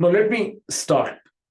Now let me start.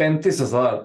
35,000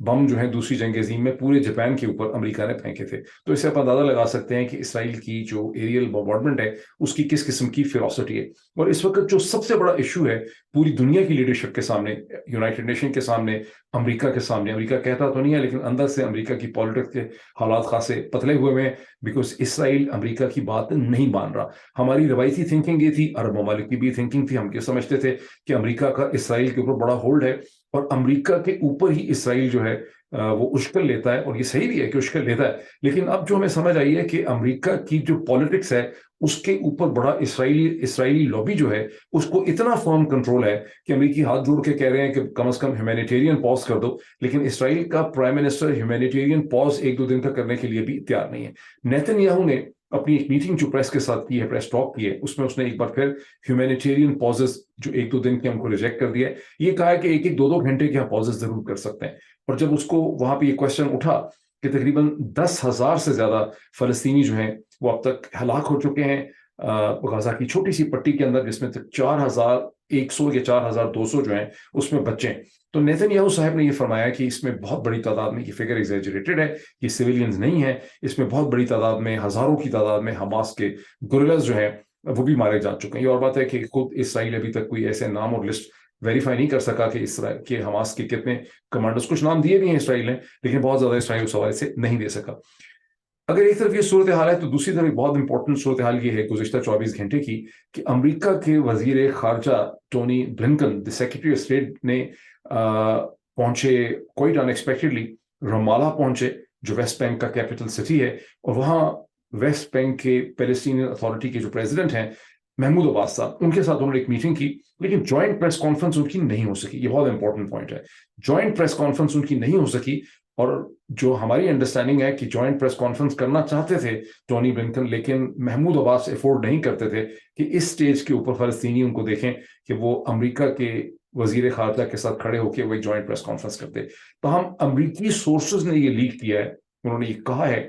بم جو ہے دوسری جنگ عظیم میں پورے جاپان کے اوپر امریکہ نے پھینکے تھے. تو اس سے آپ اندازہ لگا سکتے ہیں کہ اسرائیل کی جو ایریل بمبارڈمنٹ ہے اس کی کس قسم کی فیروسٹی ہے. اور اس وقت جو سب سے بڑا ایشو ہے پوری دنیا کی لیڈرشپ کے سامنے, یونائٹڈ نیشن کے سامنے, امریکہ کے سامنے, امریکہ کہتا تو نہیں ہے لیکن اندر سے امریکہ کی پالیٹکس کے حالات خاصے پتلے ہوئے ہیں, بیکاز اسرائیل امریکہ کی بات نہیں مان رہا. ہماری روایتی تھنکنگ یہ تھی, عرب ممالک کی بھی تھنکنگ تھی, ہم کیا سمجھتے تھے کہ امریکہ کا اسرائیل کے اوپر بڑا ہولڈ ہے اور امریکہ کے اوپر ہی اسرائیل جو ہے وہ اشکل لیتا ہے, اور یہ صحیح بھی ہے کہ اشکل لیتا ہے. لیکن اب جو ہمیں سمجھ آئی ہے کہ امریکہ کی جو پالیٹکس ہے اس کے اوپر بڑا اسرائیلی لابی جو ہے اس کو اتنا فرم کنٹرول ہے کہ امریکی ہاتھ جوڑ کے کہہ رہے ہیں کہ کم از کم ہیومینیٹیرین پاز کر دو, لیکن اسرائیل کا پرائم منسٹر ہیومینیٹیرین پاز ایک دو دن کا کرنے کے لیے بھی تیار نہیں ہے. نیتن یاہو نے اپنی ایک میٹنگ جو پریس کے ساتھ کی ہے, پریس ٹاک کی ہے, اس میں اس نے ایک بار پھر ہیومینیٹیرین پازز جو ایک دو دن کے ہم کو ریجیکٹ کر دیا ہے. یہ کہا ہے کہ ایک ایک دو دو گھنٹے کے ہم پازز ضرور کر سکتے ہیں. اور جب اس کو وہاں پہ یہ کوشچن اٹھا کہ تقریباً 10,000 سے زیادہ فلسطینی جو ہیں وہ اب تک ہلاک ہو چکے ہیں غزہ کی چھوٹی سی پٹی کے اندر, جس میں 4,100 یا 4,200 جو ہیں اس میں بچے ہیں. تو نیتن یاہو صاحب نے یہ فرمایا کہ اس میں بہت بڑی تعداد میں, یہ فگر ایگزیجریٹڈ ہے, یہ سویلینز نہیں ہیں, اس میں بہت بڑی تعداد میں, ہزاروں کی تعداد میں حماس کے گورلز جو ہیں وہ بھی مارے جا چکے ہیں. یہ اور بات ہے کہ خود اسرائیل ابھی تک کوئی ایسے نام اور لسٹ ویریفائی نہیں کر سکا کہ اسرائیل کے حماس کے کتنے کمانڈرز, کچھ نام دیے بھی ہیں اسرائیل نے لیکن بہت زیادہ اسرائیل اس حوالے سے نہیں دے سکا. اگر ایک طرف یہ صورتحال ہے تو دوسری طرف بہت امپورٹنٹ صورتحال یہ ہے گزشتہ 24 گھنٹے کی کہ امریکہ کے وزیر خارجہ Tony Blinken, the secretary of state, نے پہنچے کوئٹ ان ایکسپیکٹڈلی, رمالہ پہنچے جو ویسٹ بینک کا کیپٹل سٹی ہے, اور وہاں ویسٹ بینک کے پیلسٹینین اتھارٹی کے جو پریزیڈنٹ ہیں محمود عباس صاحب, ان کے ساتھ انہوں نے ایک میٹنگ کی, لیکن جوائنٹ پریس کانفرنس ان کی نہیں ہو سکی. یہ بہت امپورٹنٹ پوائنٹ ہے, جوائنٹ پریس کانفرنس ان کی نہیں ہو سکی. اور جو ہماری انڈرسٹینڈنگ ہے کہ جوائنٹ پریس کانفرنس کرنا چاہتے تھے ٹونی بلنکن, لیکن محمود عباس افورڈ نہیں کرتے تھے کہ اس سٹیج کے اوپر فلسطینی ان کو دیکھیں کہ وہ امریکہ کے وزیر خارجہ کے ساتھ کھڑے ہو کے وہ ایک جوائنٹ پریس کانفرنس کرتے. تو ہم امریکی سورسز نے یہ لیک کیا ہے, انہوں نے یہ کہا ہے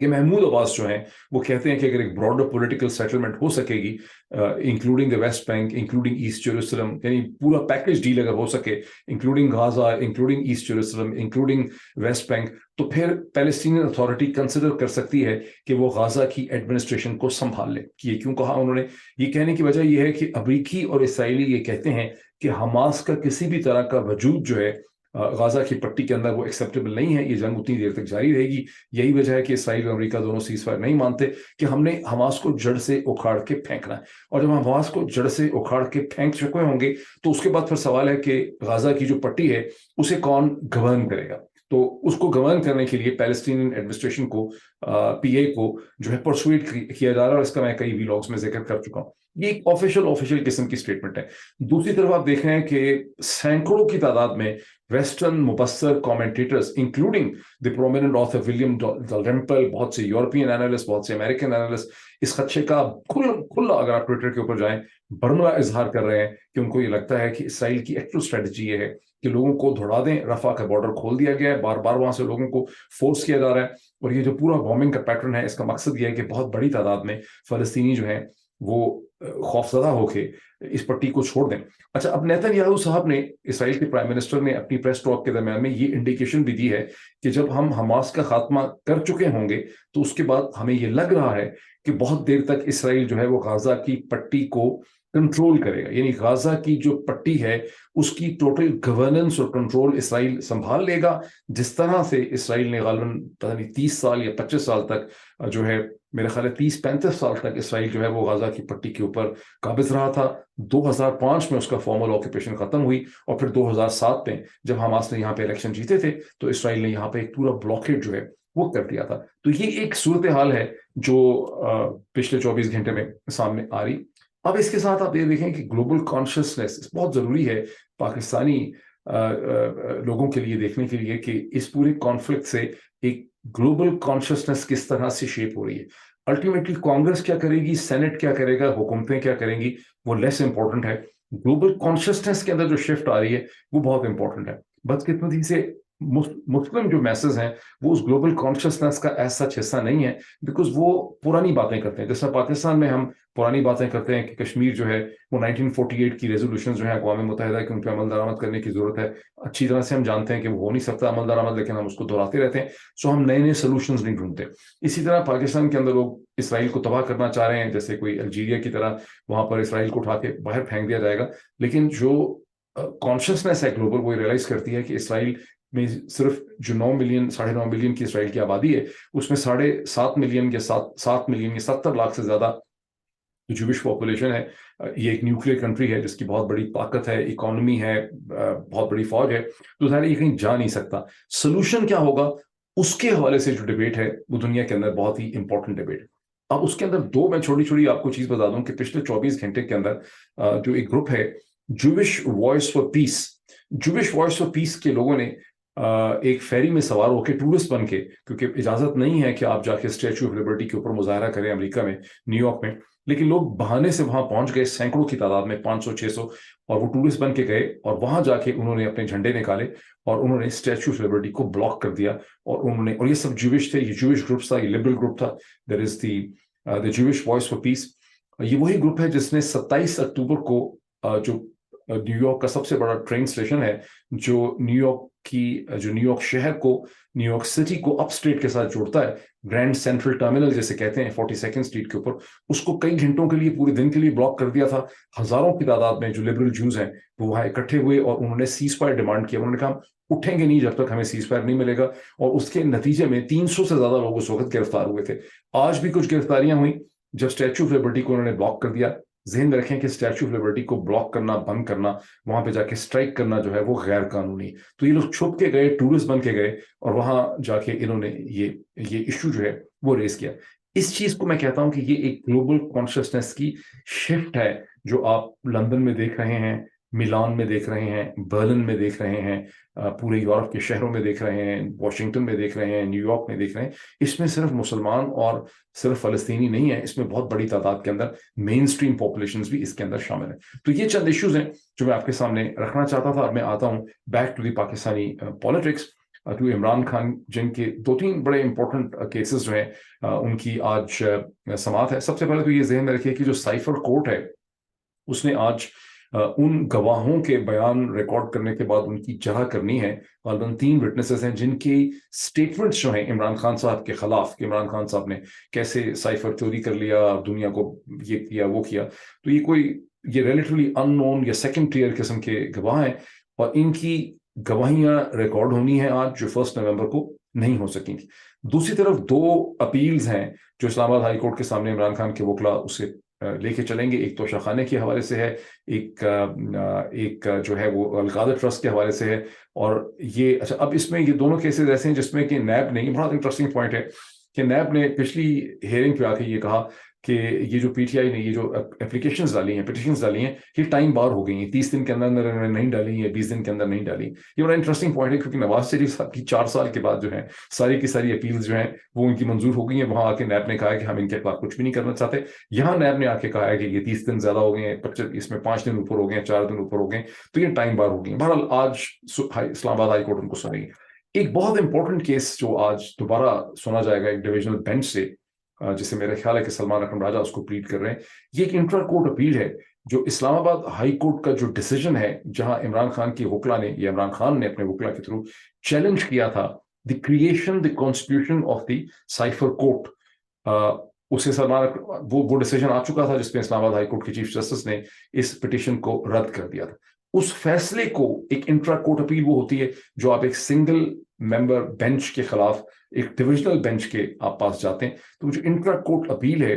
کہ محمود عباس جو ہیں وہ کہتے ہیں کہ اگر ایک براڈر پولیٹیکل سیٹلمنٹ ہو سکے گی including the West Bank, including East Jerusalem, یعنی پورا پیکج ڈیل اگر ہو سکے including Gaza, including East Jerusalem, including West Bank, تو پھر پیلسٹینین اتھارٹی کنسیڈر کر سکتی ہے کہ وہ غازہ کی ایڈمنسٹریشن کو سنبھال لے. یہ کیوں کہا انہوں نے؟ یہ کہنے کی وجہ یہ ہے کہ امریکی اور اسرائیلی یہ کہتے ہیں کہ حماس کا کسی بھی طرح کا وجود جو ہے غازہ کی پٹی کے اندر وہ ایکسیپٹیبل نہیں ہے, یہ جنگ اتنی دیر تک جاری رہے گی. یہی وجہ ہے کہ اسرائیل اور امریکہ دونوں سیز فائر نہیں مانتے کہ ہم نے حماس کو جڑ سے اکھاڑ کے پھینکنا ہے. اور جب ہم حماس کو جڑ سے اکھاڑ کے پھینک چکے ہوں گے تو اس کے بعد پھر سوال ہے کہ غازہ کی جو پٹی ہے اسے کون گورن کرے گا. تو اس کو گورن کرنے کے لیے پیلسٹینین ایڈمنسٹریشن کو, پی اے کو جو ہے پرسویٹ کیا جا رہا ہے, اور اس کا میں کئی ویلاگز میں ذکر کر چکا ہوں. یہ ایک آفیشیل قسم کی سٹیٹمنٹ ہے. دوسری طرف آپ دیکھ رہے ہیں کہ سینکڑوں کی تعداد میں ویسٹرن مبصر commentators including the prominent author William Dalrymple, بہت سے یورپین اینالسٹ, بہت سے امریکن اینالسٹ اس خدشے کا کھلا اگر آپ ٹویٹر کے اوپر جائیں برملا اظہار کر رہے ہیں کہ ان کو یہ لگتا ہے کہ اسرائیل کی ایکچوئل اسٹریٹجی یہ ہے کہ لوگوں کو دھڑا دیں. رفح کا بارڈر کھول دیا گیا ہے, بار بار وہاں سے لوگوں کو فورس کیا جا رہا ہے, اور یہ جو پورا بومبنگ کا پیٹرن ہے اس کا مقصد یہ ہے کہ بہت بڑی تعداد میں فلسطینی جو ہیں وہ خوفزدہ ہو کے اس پٹی کو چھوڑ دیں. اچھا, اب نیتن یاہو صاحب نے, اسرائیل کے پرائم منسٹر نے اپنی پریس ٹاک کے درمیان میں یہ انڈیکیشن بھی دی ہے کہ جب ہم حماس کا خاتمہ کر چکے ہوں گے تو اس کے بعد ہمیں یہ لگ رہا ہے کہ بہت دیر تک اسرائیل جو ہے وہ غازہ کی پٹی کو کنٹرول کرے گا. یعنی غازہ کی جو پٹی ہے اس کی ٹوٹل گورننس اور کنٹرول اسرائیل سنبھال لے گا, جس طرح سے اسرائیل نے غالباً پتہ نہیں 30 سال یا 25 سال تک جو ہے, میرے خیال ہے 30-35 سال تک اسرائیل جو ہے وہ غازہ کی پٹی کے اوپر قابض رہا تھا. 2005 میں اس کا فارمل آکوپیشن ختم ہوئی, اور پھر 2007 میں جب حماس نے یہاں پہ الیکشن جیتے تھے تو اسرائیل نے یہاں پہ ایک پورا بلاکیڈ جو ہے وہ کر دیا تھا. تو یہ ایک صورتحال ہے جو پچھلے 24 گھنٹے میں سامنے آ رہی. اب اس کے ساتھ آپ یہ دیکھیں کہ گلوبل کانشیسنیس بہت ضروری ہے پاکستانی لوگوں کے لیے دیکھنے کے لیے کہ اس پورے کانفلکٹ سے ایک گلوبل کانشیسنیس کس طرح سے شیپ ہو رہی ہے. الٹیمیٹلی کانگریس کیا کرے گی, سینٹ کیا کرے گا, حکومتیں کیا کریں گی, وہ لیس امپورٹنٹ ہے. گلوبل کانشیسنیس کے اندر جو شفٹ آ رہی ہے وہ بہت امپورٹنٹ ہے. بدقسمتی سے مسلم جو میسز ہیں وہ اس گلوبل کانشیسنس کا ایسا حصہ نہیں ہے، بیکاز وہ پرانی باتیں کرتے ہیں. جیسے پاکستان میں ہم پرانی باتیں کرتے ہیں کہ کشمیر جو ہے وہ 1948 کی ریزولوشن جو ہے اقوام متحدہ کی، ان پہ عمل درآمد کرنے کی ضرورت ہے. اچھی طرح سے ہم جانتے ہیں کہ وہ ہو نہیں سکتا عمل درآمد، لیکن ہم اس کو دہراتے رہتے ہیں. سو ہم نئے سولوشنز نہیں ڈھونڈتے. اسی طرح پاکستان کے اندر لوگ اسرائیل کو تباہ کرنا چاہ رہے ہیں، جیسے کوئی الجیریا کی طرح وہاں پر اسرائیل کو اٹھا کے باہر پھینک دیا جائے گا. لیکن جو کانشیسنیس ہے گلوبل، وہ ریئلائز کرتی ہے کہ اسرائیل میں صرف جو 9 ملین 9.5 ملین کی اسرائیل کی آبادی ہے، اس میں 7.5 ملین یا 7 ملین یا 70 لاکھ سے زیادہ جوش پاپولیشن ہے. یہ ایک نیوکلیر کنٹری ہے جس کی بہت بڑی طاقت ہے، اکانومی ہے، بہت بڑی فوج ہے. تو ظاہر یہ کہیں جا نہیں سکتا. سولوشن کیا ہوگا اس کے حوالے سے جو ڈبیٹ ہے وہ دنیا کے اندر بہت ہی امپورٹنٹ ڈبیٹ ہے. اب اس کے اندر میں چھوٹی آپ کو چیز بتا دوں کہ پچھلے 24 گھنٹے کے اندر جو ایک گروپ ہے جوش وائس فار پیس، جوش وائس فار پیس کے لوگوں نے ایک فیری میں سوار ہو کے ٹورسٹ بن کے، کیونکہ اجازت نہیں ہے کہ آپ جا کے اسٹیچو آف لبرٹی کے اوپر مظاہرہ کریں امریکہ میں، نیو یارک میں، لیکن لوگ بہانے سے وہاں پہنچ گئے سینکڑوں کی تعداد میں، 500 600، اور وہ ٹورسٹ بن کے گئے اور وہاں جا کے انہوں نے اپنے جھنڈے نکالے اور انہوں نے اسٹیچو آف لبرٹی کو بلاک کر دیا. اور یہ سب جوش تھے، یہ جوش گروپ تھا، یہ لبرل گروپ تھا. دیر از دی جوش وائس فار پیس. یہ وہی گروپ ہے جس نے 27 اکتوبر کو جو نیو یارک کا سب سے بڑا ٹرین اسٹیشن ہے، جو نیو یارک شہر کو، نیو یارک سٹی کو اپ اسٹریٹ کے ساتھ جوڑتا ہے، گرینڈ سینٹرل ٹرمینل جیسے کہتے ہیں 42 اسٹریٹ کے اوپر، اس کو کئی گھنٹوں کے لیے، پورے دن کے لیے بلاک کر دیا تھا. ہزاروں کی تعداد میں جو لبرل جوز ہیں وہ وہاں اکٹھے ہوئے اور انہوں نے سیز فائر ڈیمانڈ کیا. انہوں نے کہا اٹھیں گے نہیں جب تک ہمیں سیز فائر نہیں ملے گا. اور اس کے نتیجے میں 300 سے زیادہ لوگ اس وقت گرفتار ہوئے تھے. آج بھی کچھ گرفتاریاں ہوئیں جب اسٹیچو آف لبرٹی کو انہوں نے بلاک کر دیا. ذہن میں رکھیں کہ اسٹیچو آف لبرٹی کو بلاک کرنا، بند کرنا، وہاں پہ جا کے اسٹرائک کرنا جو ہے وہ غیر قانونی. تو یہ لوگ چھپ کے گئے، ٹورسٹ بن کے گئے اور وہاں جا کے انہوں نے یہ ایشو جو ہے وہ ریز کیا. اس چیز کو میں کہتا ہوں کہ یہ ایک گلوبل کانشیسنیس کی شفٹ ہے جو آپ لندن میں دیکھ رہے ہیں، میلان میں دیکھ رہے ہیں، برلن میں دیکھ رہے ہیں، پورے یورپ کے شہروں میں دیکھ رہے ہیں، واشنگٹن میں دیکھ رہے ہیں، نیو یارک میں دیکھ رہے ہیں. اس میں صرف مسلمان اور صرف فلسطینی نہیں ہے، اس میں بہت بڑی تعداد کے اندر مین اسٹریم پاپولیشنز بھی اس کے اندر شامل ہیں. تو یہ چند ایشوز ہیں جو میں آپ کے سامنے رکھنا چاہتا تھا. اور میں آتا ہوں back to the Pakistani politics, to Imran Khan, جن کے 2-3 بڑے امپورٹنٹ کیسز جو ہیں ان کی آج سماعت ہے. سب سے پہلے تو یہ ذہن میں رکھیے کہ جو سائفر کورٹ ہے اس نے آج ان گواہوں کے بیان ریکارڈ کرنے کے بعد ان کی جرح کرنی ہے. غالباً 3 وٹنسز ہیں جن کی سٹیٹمنٹس جو ہیں عمران خان صاحب کے خلاف، کہ عمران خان صاحب نے کیسے سائفر چوری کر لیا، دنیا کو یہ کیا وہ کیا. تو یہ ریلیٹیولی ان نون یا سیکنڈ ٹیئر قسم کے گواہ ہیں، اور ان کی گواہیاں ریکارڈ ہونی ہیں آج، جو 1 نومبر کو نہیں ہو سکیں گی. دوسری طرف 2 اپیلز ہیں جو اسلام آباد ہائی کورٹ کے سامنے عمران خان کے وکلا اسے لے کے چلیں گے. ایک تو شاخانے کے حوالے سے ہے، ایک جو ہے وہ القادر ٹرسٹ کے حوالے سے ہے. اور یہ اچھا، اب اس میں یہ دونوں کیسز ایسے ہیں جس میں کہ نیب نے، یہ بہت انٹرسٹنگ پوائنٹ ہے کہ نیب نے پچھلی ہیئرنگ پہ آ کے یہ کہا کہ یہ جو پی ٹی آئی نے یہ جو اپلیکیشنز ڈالی ہیں، پٹیشنز ڈالی ہیں، یہ ٹائم بار ہو گئی ہیں، 30 دن کے اندر نہیں ڈالی ہیں، 20 دن کے اندر نہیں ڈالی. یہ بڑا انٹرسٹنگ پوائنٹ ہے کیونکہ نواز شریف صاحب کی 4 سال کے بعد جو ہے ساری کی ساری اپیلز جو ہیں وہ ان کی منظور ہو گئی ہیں. وہاں آ کے نیب نے کہا ہے کہ ہم ان کے خلاف کچھ بھی نہیں کرنا چاہتے. یہاں نیب نے آ کے کہا ہے کہ یہ 30 دن زیادہ ہو گئے ہیں، اس میں 5 دن اوپر ہو گئے ہیں، 4 دن اوپر ہو گئے ہیں، تو یہ ٹائم بار ہو گئی ہیں. بہرحال آج اسلام آباد ہائی کورٹ ان کو سنے گی. ایک بہت امپورٹنٹ کیس جو آج دوبارہ سنا جائے گا ایک ڈویژنل بینچ سے، جسے میرا خیال ہے کہ سلمان اکرم راجہ اس کو پلیڈ کر رہے ہیں. یہ ایک انٹرا کورٹ اپیل ہے جو اسلام آباد ہائی کورٹ کا جو ڈیسیجن ہے، جہاں عمران خان کی وکلا نے، یا عمران خان نے اپنے وکلا کے تھرو چیلنج کیا تھا the creation, the constitution of the cipher court. اسے سلمان وہ ڈیسیجن آ چکا تھا جس میں اسلام آباد ہائی کورٹ کے چیف جسٹس نے اس پٹیشن کو رد کر دیا تھا. اس فیصلے کو، ایک انٹرا کورٹ اپیل وہ ہوتی ہے جو آپ ایک سنگل ممبر بینچ کے خلاف ایک ڈویژنل بینچ کے آپ پاس جاتے ہیں. تو جو انٹرا کورٹ اپیل ہے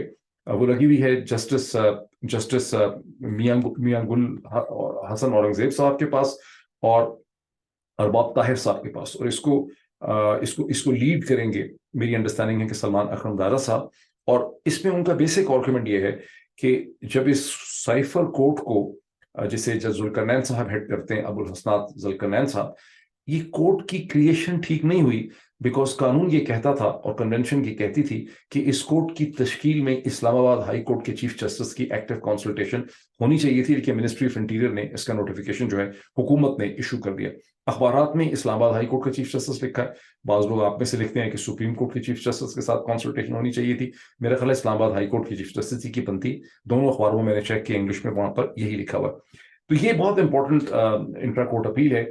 وہ لگی ہوئی ہے جسٹس میاں گل حسن اورنگزیب صاحب کے پاس اور ارباب طاہر صاحب کے پاس. اور اس کو لیڈ کریں گے، میری انڈرسٹینڈنگ ہے کہ سلمان اکرم راجہ صاحب. اور اس میں ان کا بیسک آرگومنٹ یہ ہے کہ جب اس سائفر کورٹ کو، جسے جج ذوالقرنین صاحب ہیڈ کرتے ہیں، ابو الحسنات ذوالقرنین صاحب، یہ کورٹ کی کریشن ٹھیک نہیں ہوئی بیکاز قانون یہ کہتا تھا اور کنونشن یہ کہتی تھی کہ اس کورٹ کی تشکیل میں اسلام آباد ہائی کورٹ کے چیف جسٹس کی ایکٹیو کنسلٹیشن ہونی چاہیے تھی، لیکن منسٹری آف انٹیریئر نے اس کا نوٹیفیکیشن جو ہے حکومت نے ایشو کر دیا۔ اخبارات میں اسلام آباد ہائی کورٹ کا چیف جسٹس لکھا ہے، بعض لوگ آپ میں سے لکھتے ہیں کہ سپریم کورٹ کے چیف جسٹس کے ساتھ کنسلٹیشن ہونی چاہیے تھی۔ میرا خیال ہے اسلام آباد ہائی کورٹ کی چیف جسٹس کی بنتی، دونوں اخباروں میں میں نے چیک کیا انگلش میں، وہاں پر یہی لکھا ہوا ہے۔ تو یہ بہت امپورٹنٹ انٹرا کورٹ اپیل ہے۔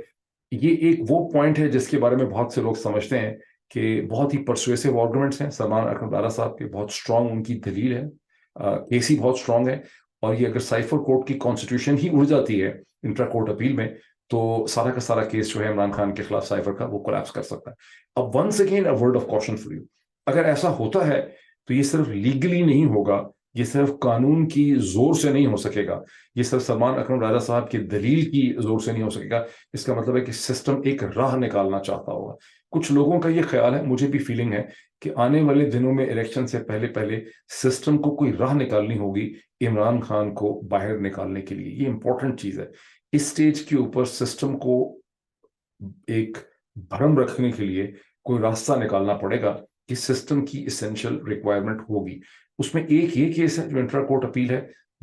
یہ ایک وہ پوائنٹ ہے جس کے بارے میں بہت سے لوگ سمجھتے ہیں کہ بہت ہی پرسویسو آرگومنٹس ہیں سلمان اکرم دارا صاحب کے، بہت اسٹرانگ ان کی دلیل ہے، کیس ہی بہت اسٹرانگ ہے، اور یہ اگر سائفر کورٹ کی کانسٹیٹیوشن ہی اڑ جاتی ہے انٹرا کورٹ اپیل میں تو سارا کا سارا کیس جو ہے عمران خان کے خلاف سائفر کا وہ کولیپس کر سکتا ہے۔ اب once again a word of caution for you, اگر ایسا ہوتا ہے تو یہ صرف لیگلی نہیں ہوگا، یہ صرف قانون کی زور سے نہیں ہو سکے گا، یہ صرف سلمان اکرم راجہ صاحب کی دلیل کی زور سے نہیں ہو سکے گا۔ اس کا مطلب ہے کہ سسٹم ایک راہ نکالنا چاہتا ہوگا۔ کچھ لوگوں کا یہ خیال ہے، مجھے بھی فیلنگ ہے کہ آنے والے دنوں میں الیکشن سے پہلے پہلے سسٹم کو کوئی راہ نکالنی ہوگی عمران خان کو باہر نکالنے کے لیے۔ یہ امپورٹنٹ چیز ہے، اس سٹیج کے اوپر سسٹم کو ایک بھرم رکھنے کے لیے کوئی راستہ نکالنا پڑے گا کہ سسٹم کی اسینشل ریکوائرمنٹ ہوگی۔ اس میں ایک یہ کیس ہے جو انٹرا کورٹ اپیل ہے،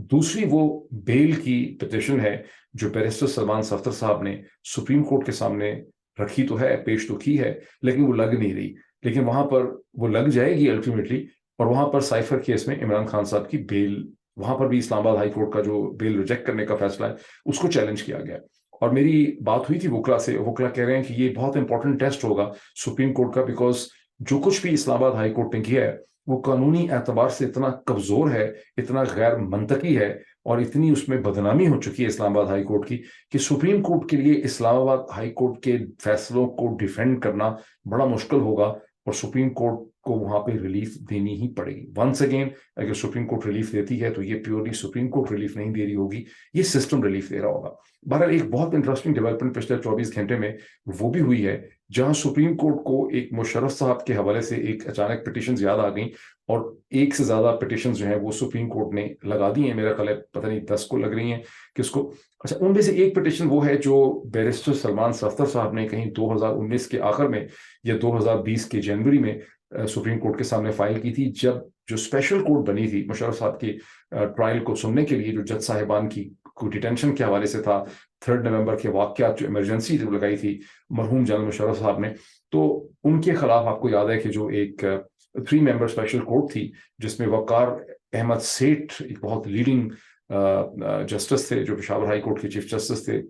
دوسری وہ بیل کی پٹیشن ہے جو بیرسٹر سلمان صفدر صاحب نے سپریم کورٹ کے سامنے رکھی تو ہے، پیش تو کی ہے، لیکن وہ لگ نہیں رہی، لیکن وہاں پر وہ لگ جائے گی الٹیمیٹلی، اور وہاں پر سائفر کیس میں عمران خان صاحب کی بیل، وہاں پر بھی اسلام آباد ہائی کورٹ کا جو بیل ریجیکٹ کرنے کا فیصلہ ہے اس کو چیلنج کیا گیا۔ اور میری بات ہوئی تھی وکلا سے، وکلا کہہ رہے ہیں کہ یہ بہت امپورٹنٹ ٹیسٹ ہوگا سپریم کورٹ کا، بیکاز جو کچھ بھی اسلام آباد ہائی کورٹ نے کیا ہے وہ قانونی اعتبار سے اتنا کمزور ہے، اتنا غیر منطقی ہے، اور اتنی اس میں بدنامی ہو چکی ہے اسلام آباد ہائی کورٹ کی کہ سپریم کورٹ کے لیے اسلام آباد ہائی کورٹ کے فیصلوں کو ڈیفینڈ کرنا بڑا مشکل ہوگا، اور سپریم کورٹ کو وہاں پہ ریلیف دینی ہی پڑے گی۔ ونس اگین اگر سپریم کورٹ ریلیف دیتی ہے تو یہ پیورلی سپریم کورٹ ریلیف نہیں دے رہی ہوگی، یہ سسٹم ریلیف دے رہا ہوگا۔ بہرحال ایک بہت انٹرسٹنگ ڈیولپمنٹ پچھلے 24 گھنٹے میں وہ بھی ہوئی ہے جہاں سپریم کورٹ کو ایک مشرف صاحب کے حوالے سے ایک اچانک پٹیشنز یاد آ گئیں، اور ایک سے زیادہ پٹیشنز جو ہیں وہ سپریم کورٹ نے لگا دی ہیں، میرا خیال ہے پتہ نہیں 10 کو لگ رہی ہیں کس کو۔ اچھا، ان میں سے ایک پٹیشن وہ ہے جو بیرسٹر سلمان صفدر صاحب نے کہیں 2019 کے آخر میں یا 2020 کے جنوری میں سپریم کورٹ کے سامنے فائل کی تھی، جب جو اسپیشل کورٹ بنی تھی مشرف صاحب کی ٹرائل کو سننے کے لیے، جو جج صاحبان کی کوئی ڈیٹینشن کے حوالے سے تھا، 3 نومبر کے واقعات جو ایمرجنسی جب لگائی تھی مرحوم جنرل مشرف صاحب نے، تو ان کے خلاف آپ کو یاد ہے کہ جو ایک 3 ممبر اسپیشل کورٹ تھی جس میں وقار احمد سیٹھ ایک بہت لیڈنگ جسٹس تھے جو پشاور ہائی کورٹ کے چیف جسٹس تھے،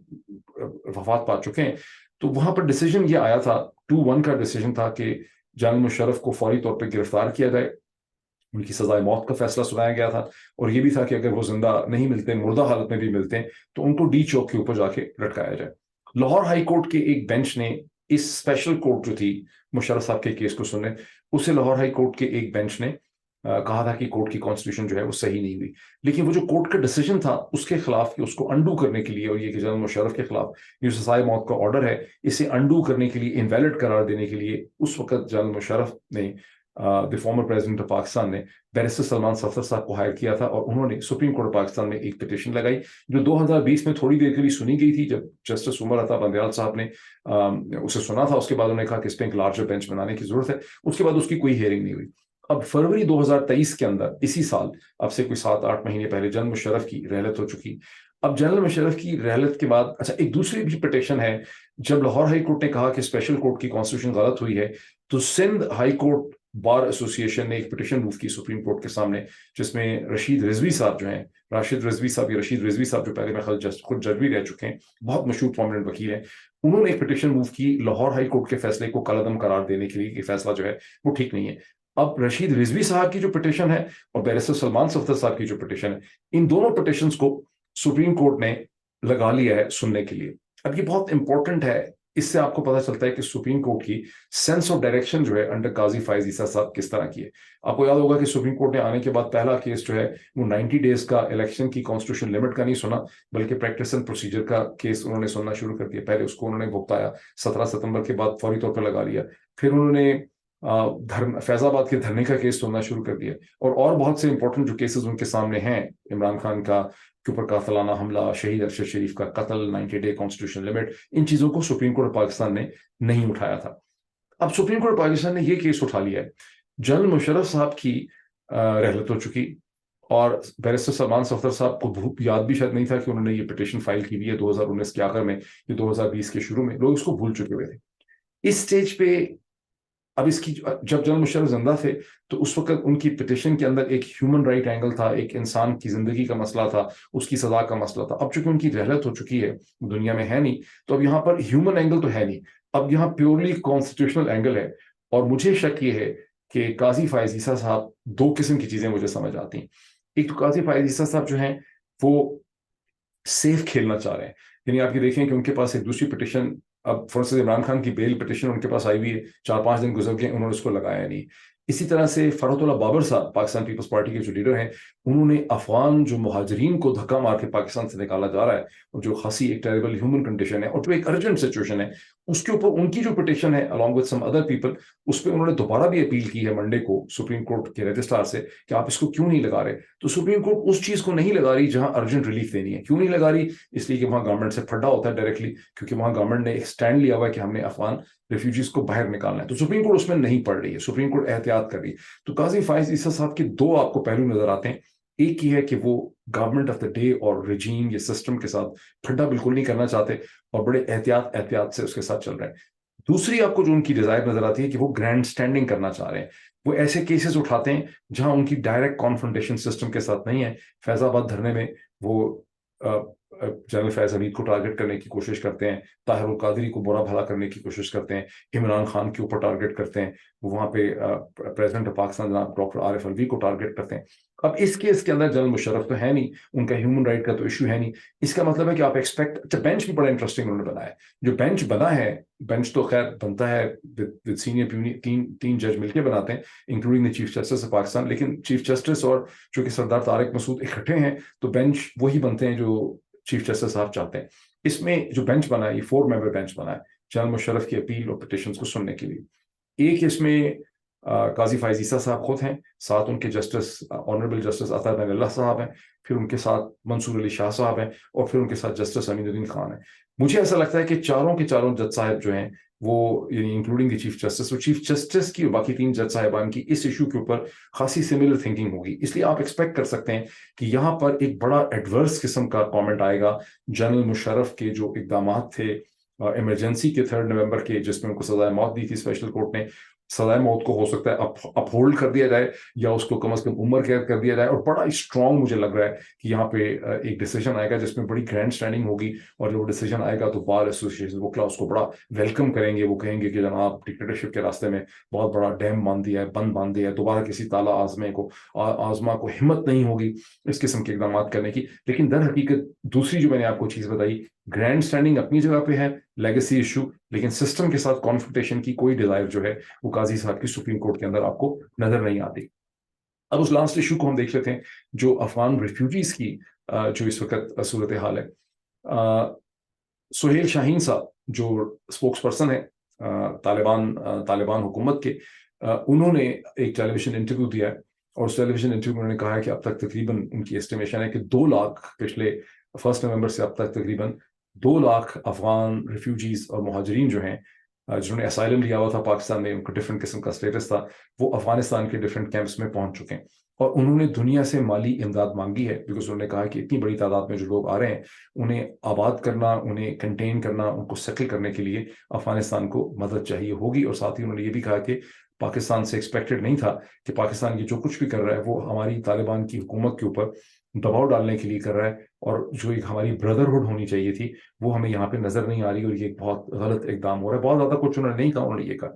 وفات پا چکے ہیں، تو وہاں پر ڈیسیجن یہ آیا تھا، 2-1 کا ڈیسیجن تھا کہ جنرل مشرف کو فوری طور پہ گرفتار کیا جائے، ان کی سزائے موت کا فیصلہ سنایا گیا تھا، اور یہ بھی تھا کہ اگر وہ زندہ نہیں ملتے، مردہ حالت میں بھی ملتے ہیں تو ان کو ڈی چوک کے اوپر جا کے لٹکایا جائے۔ لاہور ہائی کورٹ کے ایک بینچ نے اس اسپیشل کورٹ جو تھی مشرف صاحب کے کیس کو سننے، اسے لاہور ہائی کورٹ کے ایک بینچ نے کہا تھا کہ کورٹ کی کانسٹیٹیوشن جو ہے وہ صحیح نہیں ہوئی، لیکن وہ جو کورٹ کا ڈیسیجن تھا اس کے خلاف کہ اس کو انڈو کرنے کے لیے، اور یہ کہ جنرل مشرف کے خلاف جو سزائے موت کا آرڈر ہے اسے انڈو کرنے کے لیے، انویلڈ قرار دینے کے لیے، اس وقت جنرل مشرف نے the former president of Pakistan نے بیرسٹر سلمان صفدر صاحب کو ہائر کیا تھا، اور انہوں نے سپریم کورٹ پاکستان میں ایک پٹیشن لگائی جو 2020 میں تھوڑی دیر کے لیے سنی گئی تھی، جب جسٹس عمر عطا بندیال صاحب نے اسے سنا تھا۔ اس کے بعد انہوں نے کہا کہ اس پہ ایک لارجر بینچ بنانے کی ضرورت ہے، اس کے بعد اس کی کوئی ہیئرنگ نہیں ہوئی۔ اب فروری 2023 کے اندر، اسی سال، اب سے کوئی 7-8 مہینے پہلے جنرل مشرف کی رحلت ہو چکی۔ اب جنرل مشرف کی رحلت کے بعد اچھا ایک دوسری بھی پٹیشن ہے، جب لاہور ہائی کورٹ نے کہا کہ اسپیشل کورٹ کی کانسٹیٹیوشن غلط ہوئی ہے تو سندھ ہائی کورٹ بار ایسوسی ایشن نے ایک پٹیشن موو کی سپریم کورٹ کے سامنے، جس میں رشید رضوی صاحب جو ہیں، راشد رضوی صاحب یا رشید رضوی صاحب جو پہلے میں خود جج بھی رہ چکے ہیں، بہت مشہور پرومیننٹ وکیل ہیں، انہوں نے ایک پٹیشن موو کی لاہور ہائی کورٹ کے فیصلے کو کالعدم قرار دینے کے لیے کہ فیصلہ جو ہے وہ ٹھیک نہیں ہے۔ اب رشید رضوی صاحب کی جو پٹیشن ہے اور بیرسٹر سلمان صفدر صاحب کی جو پٹیشن ہے، ان دونوں پٹیشنز کو سپریم کورٹ نے لگا لیا ہے سننے کے لیے۔ اب یہ بہت امپورٹنٹ ہے، اس سے آپ کو پتہ چلتا ہے کہ سپریم کورٹ کی سینس آف ڈائریکشن جو ہے انڈر قاضی فائز عیسیٰ صاحب کس طرح کی ہے۔ آپ کو یاد ہوگا کہ سپریم کورٹ نے آنے کے بعد پہلا کیس جو ہے وہ 90 ڈیز کا الیکشن کی کانسٹیٹیوشن لمٹ کا نہیں سنا، بلکہ پریکٹس اینڈ پروسیجر کا کیس انہوں نے سننا شروع کر دیا۔ پہلے اس کو انہوں نے بھگتایا، 17 ستمبر کے بعد فوری طور پر لگا لیا، پھر انہوں نے فیض آباد کے دھرنے کا کیس سننا شروع کر دیا، اور بہت سے امپورٹنٹ جو کیسز ان کے سامنے ہیں، عمران خان کا کے اوپر قاتلانہ حملہ، شہید ارشد شریف کا قتل، 90 ڈے کانسٹیٹیوشن لمٹ، ان چیزوں کو سپریم کورٹ پاکستان نے نہیں اٹھایا تھا۔ اب سپریم کورٹ پاکستان نے یہ کیس اٹھا لیا ہے، جنرل مشرف صاحب کی رحلت ہو چکی، اور بیرسٹر سلمان صفدر صاحب کو یاد بھی شاید نہیں تھا کہ انہوں نے یہ پٹیشن فائل کی ہوئی ہے 2019 کے آخر میں، یہ 2020 کے شروع میں، لوگ اس کو بھول چکے ہوئے تھے اس سٹیج پہ۔ اب اس کی جب جنرل مشرف زندہ تھے تو اس وقت ان کی پٹیشن کے اندر ایک ہیومن رائٹ اینگل تھا، ایک انسان کی زندگی کا مسئلہ تھا، اس کی سزا کا مسئلہ تھا۔ اب چونکہ ان کی رحلت ہو چکی ہے، دنیا میں ہے نہیں، تو اب یہاں پر ہیومن اینگل تو ہے نہیں، اب یہاں پیورلی کانسٹیٹیوشنل اینگل ہے۔ اور مجھے شک یہ ہے کہ قاضی فائز عیسیٰ صاحب، دو قسم کی چیزیں مجھے سمجھ آتی ہیں۔ ایک تو قاضی فائز عیسیٰ صاحب جو ہیں وہ سیف کھیلنا چاہ رہے ہیں، یعنی آپ یہ دیکھیں کہ ان کے پاس ایک دوسری پٹیشن، اب فور انسٹنس عمران خان کی بیل پٹیشن ان کے پاس آئی ہوئی ہے، 4-5 دن گزر گئے، انہوں نے اس کو لگایا نہیں۔ اسی طرح سے فرحت اللہ بابر صاحب پاکستان پیپلز پارٹی کے جو لیڈر ہیں، انہوں نے افغان جو مہاجرین کو دھکا مار کے پاکستان سے نکالا جا رہا ہے، اور جو خاصی ایک ٹیریبل ہیومن کنڈیشن ہے اور جو ایک ارجنٹ سچویشن ہے، اس کے اوپر ان کی جو پٹیشن ہے along with some other people، اس پہ انہوں نے دوبارہ بھی اپیل کی ہے منڈے کو سپریم کورٹ کے رجسٹرار سے کہ آپ اس کو کیوں نہیں لگا رہے۔ تو سپریم کورٹ اس چیز کو نہیں لگا رہی جہاں ارجنٹ ریلیف دینی ہے۔ کیوں نہیں لگا رہی؟ اس لیے کہ وہاں گورنمنٹ سے پھڈا ہوتا ہے ڈائریکٹلی، کیونکہ وہاں گورنمنٹ نے ایک سٹینڈ لیا ہوا ہے کہ ہم نے افغان ریفیوجیز کو باہر نکالنا ہے، تو سپریم کورٹ اس میں نہیں پڑ رہی ہے، سپریم کورٹ احتیاط کر رہی ہے۔ تو قاضی فائز عیسیٰ صاحب کے دو آپ کو پہلو نظر آتے ہیں، ایک یہ ہے کہ وہ گورنمنٹ آف دا ڈے اور رجیم یا سسٹم کے ساتھ پھڈا بالکل نہیں کرنا چاہتے اور بڑے احتیاط سے اس کے ساتھ چل رہے ہیں۔ دوسری آپ کو جو ان کی ڈیزائر نظر آتی ہے کہ وہ گرینڈ سٹینڈنگ کرنا چاہ رہے ہیں، وہ ایسے کیسز اٹھاتے ہیں جہاں ان کی ڈائریکٹ کانفرنٹیشن سسٹم کے ساتھ نہیں ہے۔ فیض آباد دھرنے میں وہ جنرل فیض حمید کو ٹارگٹ کرنے کی کوشش کرتے ہیں، طاہر القادری کو برا بھلا کرنے کی کوشش کرتے ہیں، عمران خان کے اوپر ٹارگٹ کرتے ہیں، وہ وہاں پہ پریزیڈنٹ آف پاکستان جناب ڈاکٹر عارف الوی کو ٹارگٹ کرتے ہیں۔ اب اس کیس کے اندر جنرل مشرف تو ہے نہیں، ان کا ہیومن رائٹ کا تو ایشو ہے نہیں، اس کا مطلب ہے کہ آپ ایکسپیکٹ، اچھا بینچ بھی بڑا انٹرسٹنگ انہوں نے بنایا ہے، جو بینچ بنا ہے، بینچ تو خیر بنتا ہے ود سینئر تین جج مل کے بناتے ہیں including the chief justice of Pakistan, لیکن چیف جسٹس اور چونکہ سردار طارق مسعود اکٹھے ہیں تو بینچ وہی بنتے ہیں جو چیف جسٹس صاحب چاہتے ہیں۔ اس میں جو بینچ بنا ہے، یہ 4 ممبر بینچ بنا ہے جنرل مشرف کی اپیل اور پٹیشنز کو سننے کے لیے۔ ایک اس میں قاضی فائز عیسیٰ صاحب خود ہیں، ساتھ ان کے جسٹس آنریبل جسٹس عطا بن اللہ صاحب ہیں، پھر ان کے ساتھ منصور علی شاہ صاحب ہیں، اور پھر ان کے ساتھ جسٹس امین الدین خان ہیں۔ مجھے ایسا لگتا ہے کہ چاروں کے چاروں جج صاحب جو ہیں وہ، یعنی انکلوڈنگ دی چیف جسٹس، وہ چیف جسٹس کی اور باقی 3 جج صاحبان کی اس ایشو کے اوپر خاصی سملر تھنکنگ ہوگی، اس لیے آپ ایکسپیکٹ کر سکتے ہیں کہ یہاں پر ایک بڑا ایڈورس قسم کا کامنٹ آئے گا جنرل مشرف کے جو اقدامات تھے ایمرجنسی کے 3 نومبر کے، جس میں ان کو سزائے موت دی تھی اسپیشل کورٹ نے۔ سزائے موت کو ہو سکتا ہے اپ ہولڈ کر دیا جائے، یا اس کو کم از کم عمر قید کر دیا جائے، اور بڑا اسٹرانگ مجھے لگ رہا ہے کہ یہاں پہ ایک ڈیسیجن آئے گا جس میں بڑی گرینڈ سٹینڈنگ ہوگی، اور جو ڈیسیجن آئے گا تو بار ایسوسیشن وکلا اس کو بڑا ویلکم کریں گے، وہ کہیں گے کہ جناب ڈکٹیٹرشپ کے راستے میں بہت بڑا ڈیم باندھ دیا ہے، بند باندھ دیا ہے، دوبارہ کسی تالا آزما کو ہمت نہیں ہوگی اس قسم کے اقدامات کرنے کی۔ لیکن در حقیقت دوسری جو میں نے آپ کو چیز بتائی، گرینڈ سٹینڈنگ اپنی جگہ پہ ہے، لیگیسی ایشو، لیکن سسٹم کے ساتھ کانفرنٹیشن کی کوئی ڈیزائر جو ہے وہ قاضی صاحب کی سپریم کورٹ کے اندر آپ کو نظر نہیں آتی۔ اب اس لاسٹ ایشو کو ہم دیکھ لیتے ہیں، جو افغان ریفیوجیز کی جو اس وقت صورتحال ہے۔ سہیل شاہین صاحب جو اسپوکس پرسن ہے طالبان حکومت کے، انہوں نے ایک ٹیلی ویژن انٹرویو دیا ہے، اور اس ٹیلی ویژن انٹرویو میں انہوں نے کہا ہے کہ اب تک تقریباً ان کی ایسٹیمیشن ہے کہ 2 لاکھ پچھلے 1 نومبر سے اب تک تقریباً 2 لاکھ افغان ریفیوجیز اور مہاجرین جو ہیں جنہوں نے اسائلم لیا ہوا تھا پاکستان میں، ان کو ڈفرینٹ قسم کا اسٹیٹس تھا، وہ افغانستان کے ڈفرینٹ کیمپس میں پہنچ چکے ہیں، اور انہوں نے دنیا سے مالی امداد مانگی ہے، بیکاز انہوں نے کہا کہ اتنی بڑی تعداد میں جو لوگ آ رہے ہیں انہیں آباد کرنا، انہیں کنٹین کرنا، ان کو سیٹل کرنے کے لیے افغانستان کو مدد چاہیے ہوگی۔ اور ساتھ ہی انہوں نے یہ بھی کہا کہ پاکستان سے ایکسپیکٹڈ نہیں تھا کہ پاکستان یہ جو کچھ بھی کر رہا ہے وہ ہماری طالبان کی حکومت کے اوپر دباؤ ڈالنے کے لیے کر رہا ہے، اور جو ایک ہماری بردرہڈ ہونی چاہیے تھی وہ ہمیں یہاں پہ نظر نہیں آ رہی، اور یہ ایک بہت غلط اقدام ہو رہا ہے۔ بہت زیادہ کچھ انہوں نے نہیں کہا، انہوں نے یہ کہا۔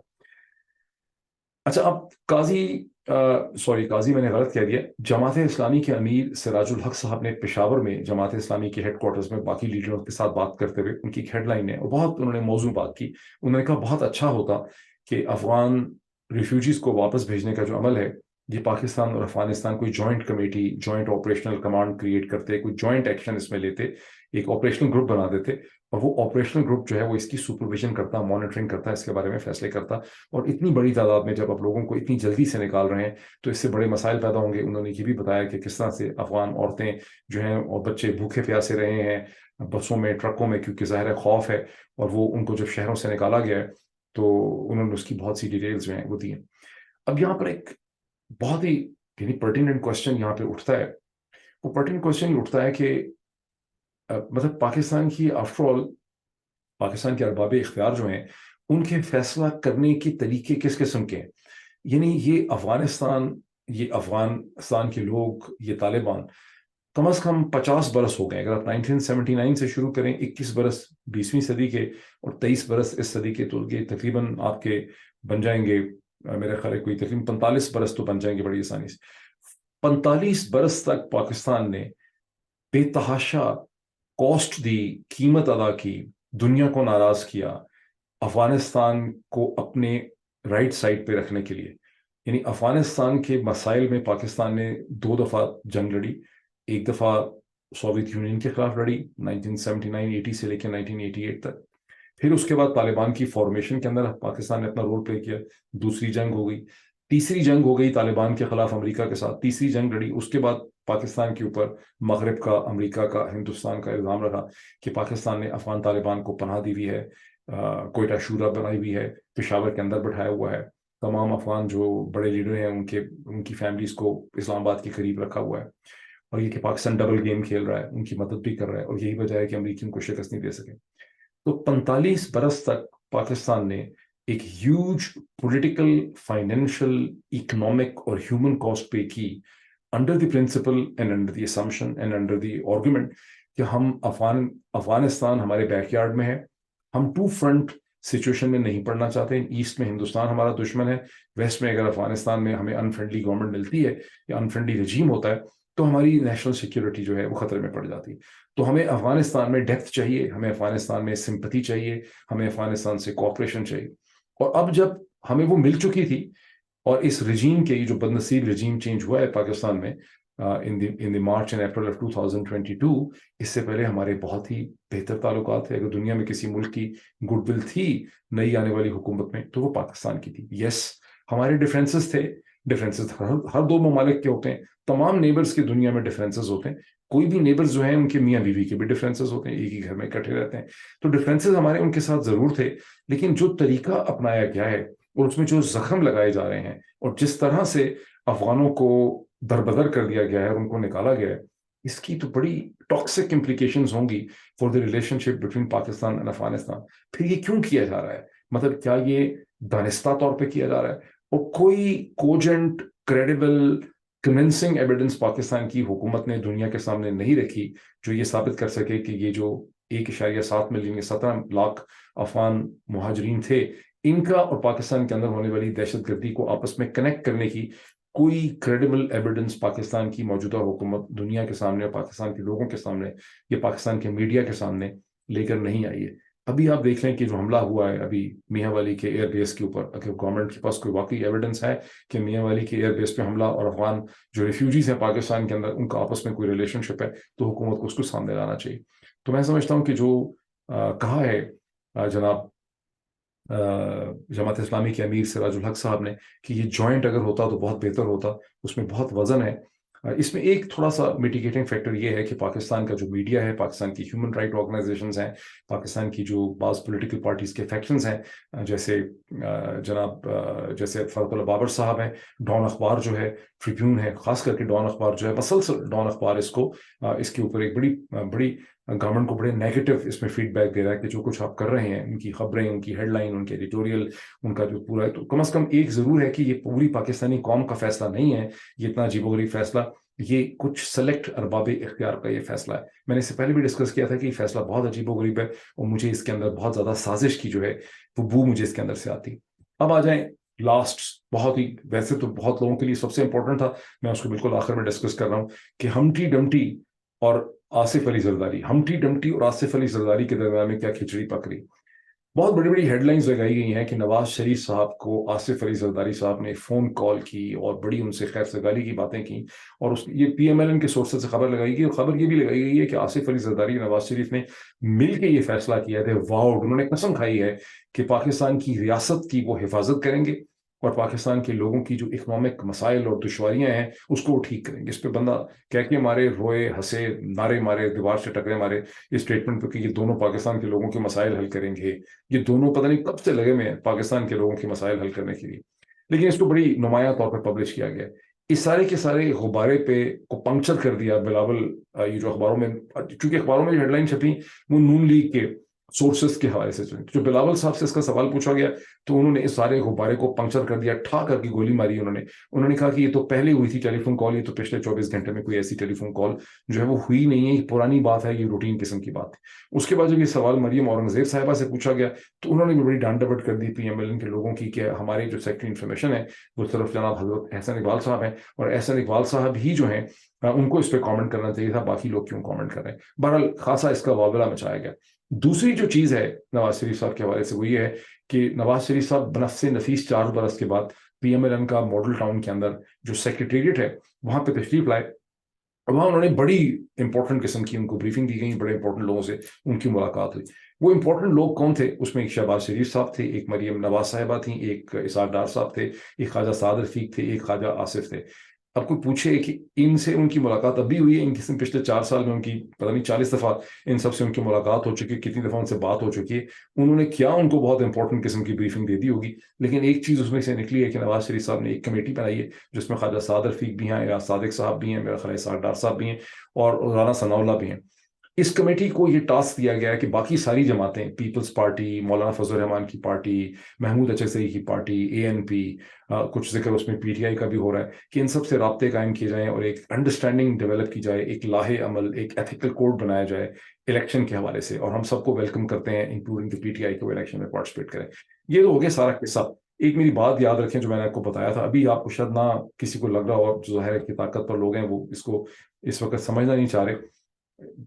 اچھا، اب قاضی میں نے غلط کہہ دیا، جماعت اسلامی کے امیر سراج الحق صاحب نے پشاور میں جماعت اسلامی کے ہیڈ کوارٹرز میں باقی لیڈروں کے ساتھ بات کرتے ہوئے ان کی ایک ہیڈ لائن ہے، اور بہت انہوں نے موضوع بات کی، انہوں نے کہا بہت اچھا ہوتا کہ افغان ریفیوجیز کو واپس بھیجنے کا جو عمل ہے یہ پاکستان اور افغانستان کوئی joint committee, joint operational command create کرتے، کوئی جوائنٹ ایکشن اس میں لیتے، ایک آپریشنل گروپ بنا دیتے، اور وہ آپریشنل گروپ جو ہے وہ اس کی سپرویژن کرتا، مانیٹرنگ کرتا، اس کے بارے میں فیصلے کرتا۔ اور اتنی بڑی تعداد میں جب آپ لوگوں کو اتنی جلدی سے نکال رہے ہیں تو اس سے بڑے مسائل پیدا ہوں گے۔ انہوں نے یہ بھی بتایا کہ کس طرح سے افغان عورتیں جو ہیں اور بچے بھوکے پیاسے رہے ہیں بسوں میں، ٹرکوں میں، کیونکہ ظاہر خوف ہے، اور وہ ان کو جب شہروں سے نکالا گیا ہے تو انہوں نے اس کی بہت سی ڈیٹیلز جو ہیں وہ دی ہیں. اب یہاں پر ایک بہت ہی یعنی پرٹیننٹ کوشچن یہاں پہ اٹھتا ہے. وہ پرٹیننٹ کوشچن اٹھتا ہے کہ مطلب پاکستان کی آفٹر آل پاکستان کے ارباب اختیار جو ہیں ان کے فیصلہ کرنے کے طریقے کس قسم کے ہیں. یعنی یہ افغانستان کے لوگ، یہ طالبان کم از کم 50 برس ہو گئے. اگر آپ 1979 سے شروع کریں، 21 برس 20ویں صدی کے اور 23 برس اس صدی کے، تو یہ تقریباً آپ کے بن جائیں گے میرے خیال ہے کوئی تقریباً 45 برس تو بن جائیں گے بڑی آسانی سے. 45 برس تک پاکستان نے بے تحاشا کاسٹ دی، قیمت ادا کی، دنیا کو ناراض کیا افغانستان کو اپنے رائٹ سائڈ پہ رکھنے کے لیے. یعنی افغانستان کے مسائل میں پاکستان نے 2 دفعہ جنگ لڑی. ایک دفعہ سوویت یونین کے خلاف لڑی 1979-80 سے لے کے 1988 تک. پھر اس کے بعد طالبان کی فارمیشن کے اندر پاکستان نے اپنا رول پلے کیا. دوسری جنگ ہو گئی. تیسری جنگ ہو گئی طالبان کے خلاف امریکہ کے ساتھ. تیسری جنگ لڑی. اس کے بعد پاکستان کے اوپر مغرب کا، امریکہ کا، ہندوستان کا الزام رہا کہ پاکستان نے افغان طالبان کو پناہ دی ہوئی ہے، کوئٹہ شورا بنائی ہوئی ہے، پشاور کے اندر بٹھایا ہوا ہے، تمام افغان جو بڑے لیڈر ہیں ان کی فیملیز کو اسلام آباد کے قریب رکھا ہوا ہے. اور یہ کہ پاکستان ڈبل گیم کھیل رہا ہے، ان کی مدد بھی کر رہا ہے، اور یہی وجہ ہے کہ امریکی ان کو شکست نہیں دے سکے. تو 45 برس تک پاکستان نے ایک ہیوج پولیٹیکل، فائنینشیل، اکنامک اور ہیومن کاسٹ پے کی under the principle and under the assumption and under the argument کہ ہم افغانستان ہمارے بیک یارڈ میں ہے، ہم 2 فرنٹ سچویشن میں نہیں پڑنا چاہتے. ایسٹ میں ہندوستان ہمارا دشمن ہے، ویسٹ میں اگر افغانستان میں ہمیں انفرینڈلی گورنمنٹ ملتی ہے یا انفرینڈلی رجیم ہوتا ہے تو ہماری نیشنل سیکیورٹی جو ہے وہ خطرے میں پڑ جاتی ہے. تو ہمیں افغانستان میں ڈیپتھ چاہیے، ہمیں افغانستان میں سمپتھی چاہیے، ہمیں افغانستان سے کوآپریشن چاہیے. اور اب جب ہمیں وہ مل چکی تھی، اور اس رجیم کے جو بدنصیب رجیم چینج ہوا ہے پاکستان میں in the March and April of 2022، اس سے پہلے ہمارے بہت ہی بہتر تعلقات تھے. اگر دنیا میں کسی ملک کی گڈ ول تھی نئی آنے والی حکومت میں تو وہ پاکستان کی تھی. یس، ہمارے ڈفرینسز تھے، ڈفرینسز ہر 2 ممالک کے ہوتے ہیں، تمام نیبرز کی دنیا میں ڈفرینسز ہوتے ہیں. کوئی بھی نیبرز جو ہیں ان کے میاں بیوی کے بھی ڈفرینسز ہوتے ہیں، ایک ہی گھر میں اکٹھے رہتے ہیں. تو ڈفرینسز ہمارے ان کے ساتھ ضرور تھے، لیکن جو طریقہ اپنایا گیا ہے اور اس میں جو زخم لگائے جا رہے ہیں اور جس طرح سے افغانوں کو دربدر کر دیا گیا ہے اور ان کو نکالا گیا ہے، اس کی تو بڑی ٹاکسک امپلیکیشنز ہوں گی for the relation ship between Pakistan and Afghanistan. پھر یہ کیوں کیا جا رہا ہے؟ مطلب کیا یہ دانستہ طور پہ کیا جا رہا ہے؟ اور کوئی cogent, credible, convincing evidence Pakistan کی حکومت نے دنیا کے سامنے نہیں رکھی جو یہ ثابت کر سکے کہ یہ جو 1.7 ملین یا 17 لاکھ افغان مہاجرین تھے، ان کا اور پاکستان کے اندر ہونے والی دہشت گردی کو آپس میں کنیکٹ کرنے کی کوئی کریڈیبل ایویڈنس پاکستان کی موجودہ حکومت دنیا کے سامنے، پاکستان کے لوگوں کے سامنے یا پاکستان کے میڈیا کے سامنے لے کر نہیں آئی ہے. ابھی آپ دیکھ لیں کہ جو حملہ ہوا ہے ابھی میاں والی کے ایئر بیس کے اوپر، اگر گورنمنٹ کے پاس کوئی واقعی ایویڈنس ہے کہ میاں والی کے ایئر بیس پہ حملہ اور افغان جو ریفیوجیز ہیں پاکستان کے اندر ان کا آپس میں کوئی ریلیشن شپ ہے، تو حکومت کو اس کو سامنے لانا چاہیے. تو میں سمجھتا ہوں کہ جو کہا ہے جناب جماعت اسلامی کے امیر سراج الحق صاحب نے کہ یہ جوائنٹ اگر ہوتا تو بہت بہتر ہوتا، اس میں بہت وزن ہے. اس میں ایک تھوڑا سا میٹیگیٹنگ فیکٹر یہ ہے کہ پاکستان کا جو میڈیا ہے، پاکستان کی ہیومن رائٹ آرگنائزیشنز ہیں، پاکستان کی جو بعض پولیٹیکل پارٹیز کے فیکشنز ہیں، جیسے جناب جیسے فرق اللہ بابر صاحب ہیں، ڈان اخبار جو ہے، ٹریبیون ہے، خاص کر کے ڈان اخبار جو ہے، مسلسل ڈان اخبار اس کے اوپر ایک بڑی گورنمنٹ کو بڑے نیگیٹو اس میں فیڈ بیک دے رہا ہے کہ جو کچھ آپ کر رہے ہیں، ان کی خبریں، ان کی ہیڈ لائن، ان کے ایڈیٹوریل، ان کا جو پورا ہے، تو کم از کم ایک ضرور ہے کہ یہ پوری پاکستانی قوم کا فیصلہ نہیں ہے یہ اتنا عجیب و غریب فیصلہ، یہ کچھ سلیکٹ ارباب اختیار کا یہ فیصلہ ہے. میں نے اس سے پہلے بھی ڈسکس کیا تھا کہ یہ فیصلہ بہت عجیب و غریب ہے اور مجھے اس کے اندر بہت زیادہ سازش کی جو ہے وہ بو مجھے اس کے اندر سے آتی. اب آ جائیں لاسٹ، بہت ہی ویسے تو بہت لوگوں کے لیے سب سے امپورٹنٹ تھا، میں اس کو بالکل آخر میں ڈسکس کر رہا ہوں کہ ہمٹی ڈمٹی اور آصف علی زرداری، ہمٹی ڈمٹی اور آصف علی زرداری کے درمیان میں کیا کھچڑی پک رہی. بہت بڑی بڑی ہیڈ لائنز لگائی گئی ہیں کہ نواز شریف صاحب کو آصف علی زرداری صاحب نے فون کال کی اور بڑی ان سے خیر سگالی کی باتیں کی، اور یہ پی ایم ایل این کے سورسز سے خبر لگائی گئی، اور خبر یہ بھی لگائی گئی ہے کہ آصف علی زرداری نواز شریف نے مل کے یہ فیصلہ کیا تھا، انہوں نے قسم کھائی ہے کہ پاکستان کی ریاست کی وہ حفاظت کریں گے اور پاکستان کے لوگوں کی جو اکنامک مسائل اور دشواریاں ہیں اس کو وہ ٹھیک کریں گے. اس پہ بندہ کہہ کے مارے، روئے، ہنسے، نعرے مارے، دیوار سے ٹکرے مارے اس اسٹیٹمنٹ پہ کہ یہ دونوں پاکستان کے لوگوں کے مسائل حل کریں گے. یہ دونوں پتہ نہیں کب سے لگے ہوئے ہیں پاکستان کے لوگوں کے مسائل حل کرنے کے لیے، لیکن اس کو بڑی نمایاں طور پہ پبلش کیا گیا. اس سارے کے سارے غبارے پہ کو پنکچر کر دیا بلاول. یہ جو اخباروں میں، چونکہ اخباروں میں جو ہیڈ لائن چھپی وہ نون لیگ کے سورسز کے حوالے سے چلی، جو بلاول صاحب سے اس کا سوال پوچھا گیا تو انہوں نے اس سارے غبارے کو پنکچر کر دیا، ٹھا کر کے گولی ماری. انہوں نے کہا کہ یہ تو پہلے ہوئی تھی ٹیلی فون کال، یہ تو پچھلے 24 گھنٹے میں کوئی ایسی ٹیلی فون کال جو ہے وہ ہوئی نہیں ہے، یہ پرانی بات ہے، یہ روٹین قسم کی بات ہے. اس کے بعد جب یہ سوال مریم اورنگزیب صاحبہ سے پوچھا گیا تو انہوں نے بھی بڑی ڈانٹ ڈپٹ کر دی PMLN کے لوگوں کی کہ ہماری جو سیکٹری انفارمیشن ہے وہ صرف جناب حضرت احسن اقبال صاحب ہیں، اور احسن اقبال صاحب ہی جو ہیں ان کو اس پہ کامنٹ کرنا چاہیے تھا، باقی لوگ کیوں کامنٹ کر رہے ہیں. بہرحال خاصا اس کا واولہ مچایا گیا. دوسری جو چیز ہے نواز شریف صاحب کے حوالے سے وہ یہ ہے کہ نواز شریف صاحب بنفس نفیس 4 برس کے بعد PMLN کا ماڈل ٹاؤن کے اندر جو سیکریٹریٹ ہے وہاں پہ تشریف لائے. وہاں انہوں نے بڑی امپورٹنٹ قسم کی ان کو بریفنگ دی گئی، بڑے امپورٹنٹ لوگوں سے ان کی ملاقات ہوئی. وہ امپورٹنٹ لوگ کون تھے؟ اس میں ایک شہباز شریف صاحب تھے، ایک مریم نواز صاحبہ تھیں، ایک اسحاق ڈار صاحب تھے، ایک خواجہ سعد رفیق تھے، ایک خواجہ آصف تھے. اب کوئی پوچھے کہ ان سے ان کی ملاقات ابھی ہوئی ہے؟ ان قسم پچھلے 4 سال میں ان کی پتہ نہیں 40 دفعہ ان سب سے ان کی ملاقات ہو چکی ہے، کتنی دفعہ ان سے بات ہو چکی ہے. انہوں نے کیا ان کو بہت امپورٹنٹ قسم کی بریفنگ دے دی ہوگی، لیکن ایک چیز اس میں سے نکلی ہے کہ نواز شریف صاحب نے ایک کمیٹی بنائی ہے جس میں خواجہ سعد رفیق بھی ہیں، یا صادق صاحب بھی ہیں، میرا خیال ہے اسحاق ڈار صاحب بھی ہیں، اور رانا ثناء اللہ بھی ہیں. اس کمیٹی کو یہ ٹاسک دیا گیا ہے کہ باقی ساری جماعتیں، پیپلز پارٹی، مولانا فضل الرحمان کی پارٹی، محمود اچھسری کی پارٹی، ANP، کچھ ذکر اس میں PTI کا بھی ہو رہا ہے، کہ ان سب سے رابطے قائم کیے جائیں اور ایک انڈرسٹینڈنگ ڈیولپ کی جائے، ایک لاہ عمل، ایک ایتھیکل کوڈ بنایا جائے الیکشن کے حوالے سے. اور ہم سب کو ویلکم کرتے ہیں انکلوڈنگ PTI کو الیکشن میں پارٹیسپیٹ کریں. یہ تو ہو گیا سارا قصہ. ایک میری بات یاد رکھیں جو میں نے آپ کو بتایا تھا، ابھی آپ کو شاید نہ کسی کو لگ رہا ہو، جو ظاہر کی طاقت پر لوگ ہیں وہ اس کو اس وقت سمجھنا نہیں چاہ رہے.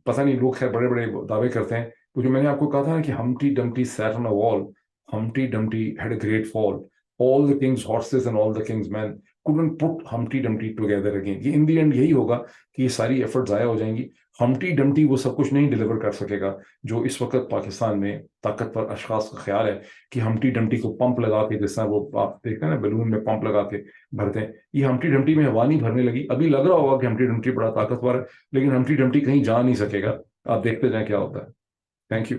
پتہ نہیں، لوگ خیر بڑے بڑے دعوے کرتے ہیں. تو جو میں نے آپ کو کہا تھا نا کہ ہمٹی ڈمٹی sat on a wall, Humpty Dumpty had a great fall, all the king's horses and all the king's men couldn't put Humpty Dumpty together again. یہ in the end یہی ہوگا کہ یہ ساری ایفرٹ ضائع ہو جائیں گی. ہمٹی ڈمٹی وہ سب کچھ نہیں ڈیلیور کر سکے گا جو اس وقت پاکستان میں طاقتور اشخاص کا خیال ہے کہ ہمٹی ڈمٹی کو پمپ لگا کے، جس طرح وہ آپ دیکھتے ہیں نا بیلون میں پمپ لگا کے بھرتے ہیں، یہ ہمٹی ڈمٹی میں ہوا نہیں بھرنے لگی. ابھی لگ رہا ہوگا کہ ہمٹی ڈمٹی بڑا طاقتور ہے، لیکن ہمٹی ڈمٹی کہیں جا نہیں سکے گا. آپ دیکھتے جائیں کیا ہوتا ہے. Thank you.